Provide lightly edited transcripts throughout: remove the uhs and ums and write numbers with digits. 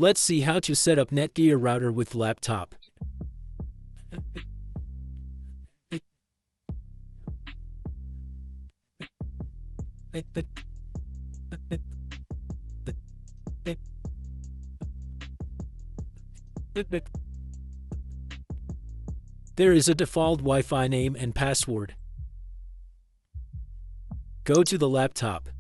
Let's see how to set up Netgear router with laptop. There is a default Wi-Fi name and password. Go to the laptop.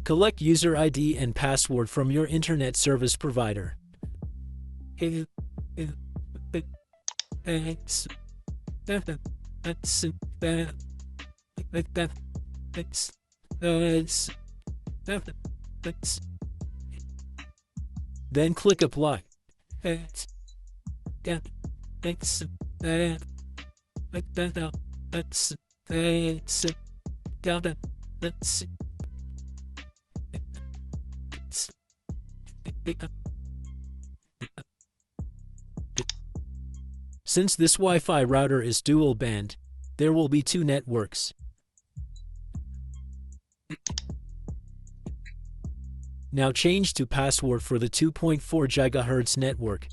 Collect user ID and password from your internet service provider. Then click Apply. Since this Wi-Fi router is dual band, there will be two networks. Now change to password for the 2.4 GHz network.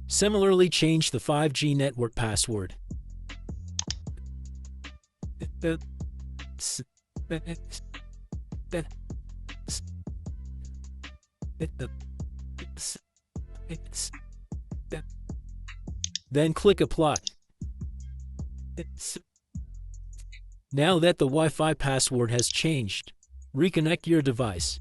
Similarly, change the 5G network password. Then click Apply. Now that the Wi-Fi password has changed, reconnect your device.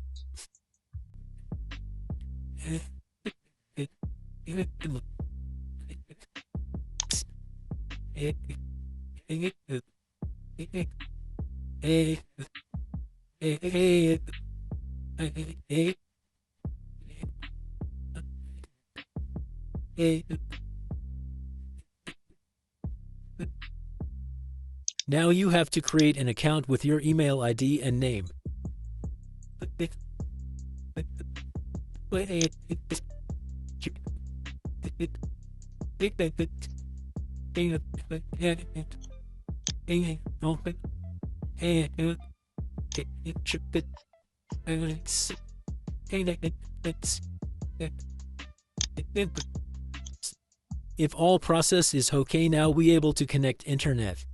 Now you have to create an account with your email ID and name. If all process is okay, now we able to connect internet.